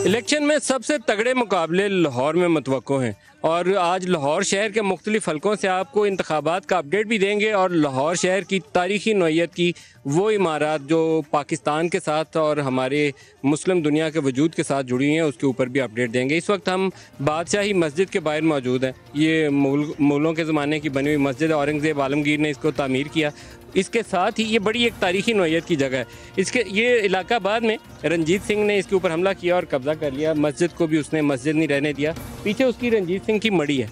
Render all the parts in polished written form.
Election में सबसे तगड़े मुकाबले लाहौर में मुतवक्को हैं और आज लाहौर शहर के मुख्तलिफ हलकों से आपको इंतखाबात का अपडेट भी देंगे और लाहौर शहर की तारीखी नौइयत की वो इमारत जो पाकिस्तान के साथ और हमारे मुस्लिम दुनिया के वजूद के साथ जुड़ी हैं उसके ऊपर भी अपडेट देंगे। इस वक्त हम बादशाही मस्जिद के बाहर मौजूद हैं। ये मुगलों के ज़माने की बनी हुई मस्जिद, औरंगज़ेब आलमगीर ने इसको तामीर किया। इसके साथ ही ये बड़ी एक तारीखी नौइयत की जगह है। इसके ये इलाका बाद में रंजीत सिंह ने इसके ऊपर हमला किया और कब्ज़ा कर लिया। मस्जिद को भी उसने मस्जिद नहीं रहने दिया। पीछे उसकी रंजीत सिंह की मड़ी है।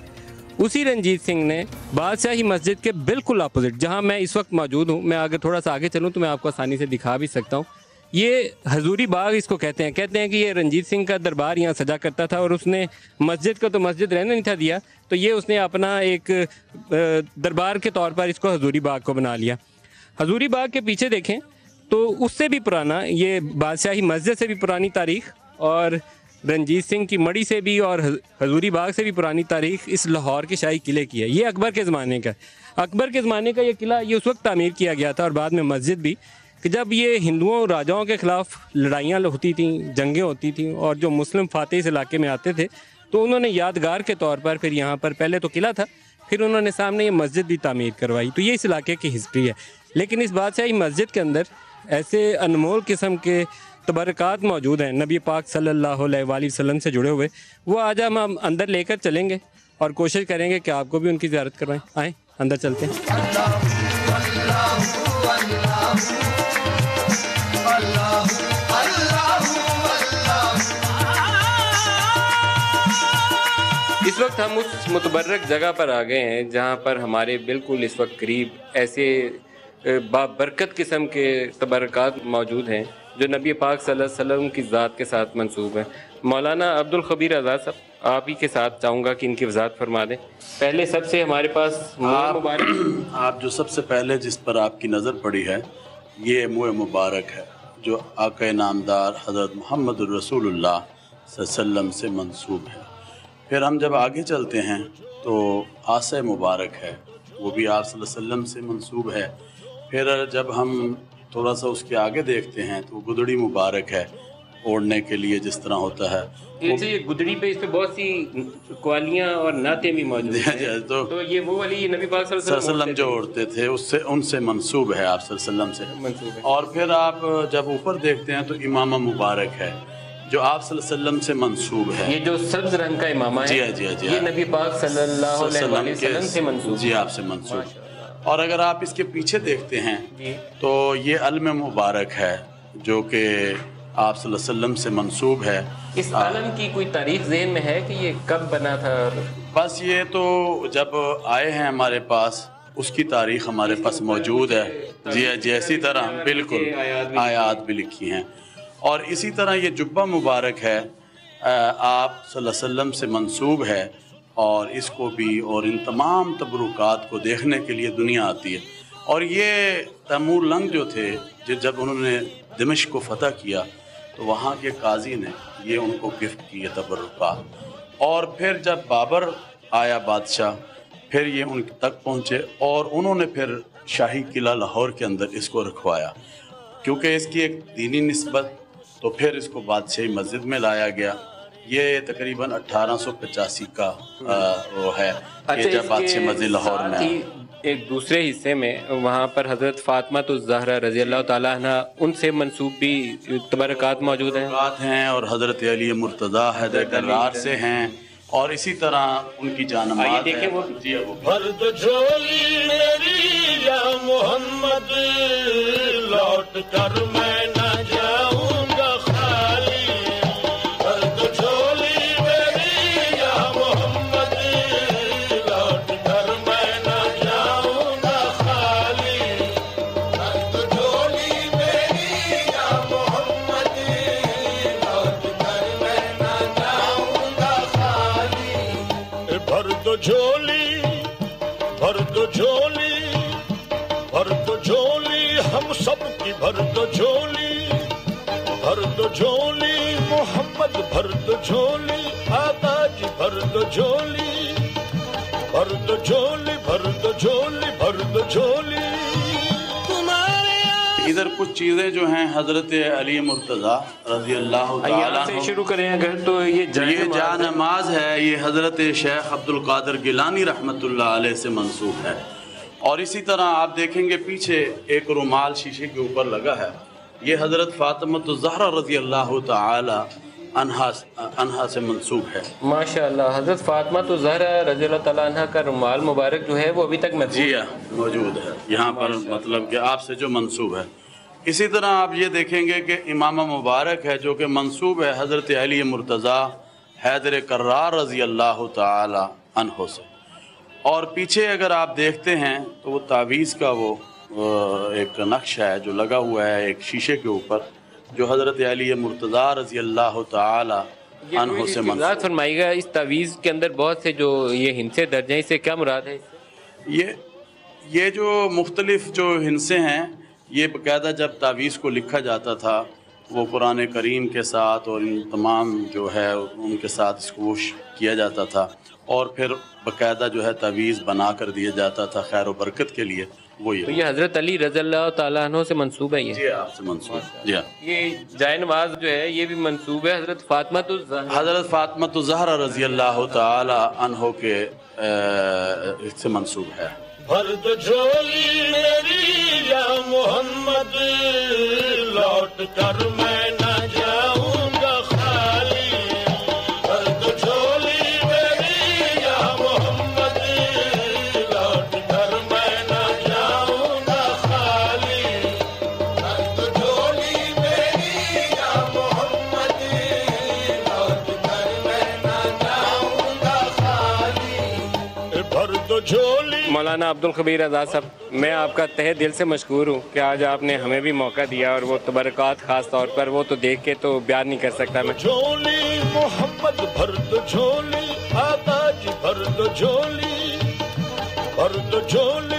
उसी रंजीत सिंह ने बादशाही मस्जिद के बिल्कुल अपोजिट, जहां मैं इस वक्त मौजूद हूं, मैं अगर थोड़ा सा आगे चलूं तो मैं आपको आसानी से दिखा भी सकता हूं। ये हजूरी बाग इसको कहते हैं कि ये रंजीत सिंह का दरबार यहाँ सजा करता था और उसने मस्जिद को तो मस्जिद रहने नहीं था दिया, तो ये उसने अपना एक दरबार के तौर पर इसको हजूरी बाग को बना लिया। हजूरी बाग के पीछे देखें तो उससे भी पुराना, ये बादशाही मस्जिद से भी पुरानी तारीख और रंजीत सिंह की मड़ी से भी और हजूरी बाग से भी पुरानी तारीख इस लाहौर के शाही किले की है। ये अकबर के ज़माने का ये किला ये उस वक्त तामीर किया गया था और बाद में मस्जिद भी, कि जब ये हिंदुओं और राजाओं के ख़िलाफ़ लड़ाइयाँ होती थीं, जंगें होती थीं और जो मुस्लिम फातेह इस इलाके में आते थे तो उन्होंने यादगार के तौर पर फिर यहाँ पर पहले तो किला था, फिर उन्होंने सामने ये मस्जिद भी तामीर करवाई। तो ये इस इलाके की हिस्ट्री है। लेकिन इस बादशाही मस्जिद के अंदर ऐसे अनमोल किस्म के तबरकात मौजूद हैं नबी पाक सल्लल्लाहु अलैहि वसल्लम से जुड़े हुए। वो आज हम अंदर लेकर चलेंगे और कोशिश करेंगे कि आपको भी उनकी ज़ियारत करवाएं। आएँ अंदर चलते हैं। इस वक्त हम उस मुतबर्रक जगह पर आ गए हैं जहाँ पर हमारे बिल्कुल इस वक्त करीब ऐसे बाबरकत किस्म के तबरकात मौजूद हैं जो नबी पाक सल्लल्लाहु अलैहि वसल्लम की ज़ात के साथ मंसूब हैं। मौलाना अब्दुल खबीर आज़ाद साहब, आप ही के साथ चाहूँगा कि इनकी वज़ाहत फरमा दें। पहले सबसे हमारे पास मुँह मुबारक, आप जो सबसे पहले जिस पर आपकी नज़र पड़ी है ये मुँह मुबारक है जो आक़ा नामदार हज़रत मुहम्मद रसूलुल्लाह सल्लल्लाहु अलैहि वसल्लम से मंसूब है। फिर हम जब आगे चलते हैं तो आसे मुबारक है, वो भी आप सल्लल्लाहु अलैहि वसल्लम से मंसूब है। फिर जब हम थोड़ा सा उसके आगे देखते हैं तो गुदड़ी मुबारक है, ओढ़ने के लिए जिस तरह होता है। ये गुदड़ी पे इस पे बहुत सी क्वालियाँ और नाते भी मौजूद हैं। तो ये वो वाली नबी पाक सल्लल्लाहु अलैहि वसल्लम जो ओढ़ते थे उससे उनसे मंसूब है, आप सल्लल्लाहु अलैहि वसल्लम से मंसूब है। और फिर आप जब ऊपर देखते हैं तो इमामा मुबारक है जो आप सल्लल्लाहु अलैहि वसल्लम से मंसूब है। ये जो सब्ज रंग का इमामा है, जी, ये नबी पाक सल्लल्लाहु अलैहि वसल्लम से मंसूब, जी, आपसे मंसूब। और अगर आप इसके पीछे देखते हैं तो ये अलम मुबारक है जो कि आप सल्लल्लाहु अलैहि वसल्लम से मंसूब है। इस अलम की कोई तारीख ज़हन में है कि ये कब बना था? बस ये तो जब आए हैं हमारे पास उसकी तारीख हमारे पास मौजूद है। जी, जैसी तरह बिल्कुल आयात भी लिखी हैं। और इसी तरह ये जुब्बा मुबारक है, आप सल्लल्लाहु अलैहि वसल्लम से मंसूब है और इसको भी और इन तमाम तबरुकात को देखने के लिए दुनिया आती है। और ये तैमूर लंग जो थे जब उन्होंने दिमश्क को फ़तह किया तो वहाँ के काजी ने ये उनको गिफ्ट किए तबरुकात। और फिर जब बाबर आया बादशाह, फिर ये उन तक पहुँचे और उन्होंने फिर शाही किला लाहौर के अंदर इसको रखवाया। क्योंकि इसकी एक दीनी निस्बत, तो फिर इसको बादशाही मस्जिद में लाया गया। ये तकरीबन 1885 का वो है कि जब बादशाही मस्जिद लाहौर में। एक दूसरे हिस्से में वहाँ पर हज़रत फ़ातिमा ज़हरा रज़ी अल्लाह ताला अन्हा उनसे मंसूब भी तबरकात मौजूद हैं और हज़रत अली मुर्तज़ा हैदर करार से हैं। और इसी तरह उनकी जानमाज़ देखें वो भर्द झोली मेरी या मोहम्मद, लौट कर मैं न जाऊंगा खाली। भर्द झोली मेरी या मोहम्मद, लौट कर मैं न जाऊंगा खाली। भर्द झोली मेरी या मोहम्मद, लौट कर मैं न जाऊंगा खाली। भर दो झोली دو جھولی آقا جی بھر دو جھولی بھر دو جھولی بھر دو جھولی بھر دو جھولی ادھر کچھ چیزیں جو ہیں حضرت علی مرتضیٰ رضی اللہ تعالیٰ سے شروع کریں اگر تو یہ جا نماز ہے، یہ حضرت شیخ عبد القادر گیلانی رحمۃ اللہ علیہ سے منسوب ہے. اور اسی طرح آپ دیکھیں گے پیچھے ایک رومال شیشے کے اوپر لگا ہے، یہ حضرت فاطمۃ الزہرا رضی اللہ تعالی عنہا سے منسوب ہے. ماشاءاللہ حضرت فاطمہ الزہرا رضی اللہ تعالیٰ عنہ کا رومال مبارک جو ہے وہ ابھی تک جی موجود ہے یہاں پر، مطلب کہ آپ سے جو منسوب ہے. اسی طرح آپ یہ دیکھیں گے کہ امامہ مبارک ہے جو کہ منسوب ہے حضرت علی مرتضیٰ حیدر کرار رضی اللہ تعالی عنہ سے. اور پیچھے اگر آپ دیکھتے ہیں تو وہ تعویذ کا وہ ایک نقش ہے جو لگا ہوا ہے ایک شیشے کے اوپر، جو حضرت علی مرتضیٰ رضی اللہ تعالی عنہ سے منسوب. فرمائیے گا اس تعویذ کے اندر بہت سے جو یہ ہندسے درج ہیں، اس سے کیا مراد ہے؟ یہ جو مختلف جو ہندسے ہیں، یہ باقاعدہ جب تعویذ کو لکھا جاتا تھا وہ قرآن کریم کے ساتھ اور ان تمام جو ہے ان کے ساتھ اس کو کیا جاتا تھا، اور پھر باقاعدہ جو ہے تعویذ بنا کر دیا جاتا تھا خیر و برکت کے لیے. وہ یہ حضرت علی رضی اللہ تعالیٰ عنہ سے منسوب ہے. جی آپ سے منسوب. جی ہاں، یہ جائے نماز جو ہے یہ بھی منسوب ہے حضرت فاطمہ الزہرا، حضرت فاطمہ الزہرا رضی اللہ تعالی عنہ کے سے منسوب ہے. بھر دو جھولی میری یا محمد، لوٹ کر میں نہ جاؤں گا خالی. بھر دو جھولی میری یا محمد، لوٹ کر میں نہ جاؤں گا خالی. بھر دو جھولی میری یا محمد، لوٹ کر میں نہ جاؤں گا خالی. بھر دو جھولی. مولانا عبد الخبیر آزاد صاحب، میں آپ کا تہہ دل سے مشکور ہوں کہ آج آپ نے ہمیں بھی موقع دیا، اور وہ تبرکات خاص طور پر وہ تو دیکھ کے تو بیان نہیں کر سکتا میں. جھولی محمد بھر دو جھولی آقا جی بھر دو جھولی بھر دو جھولی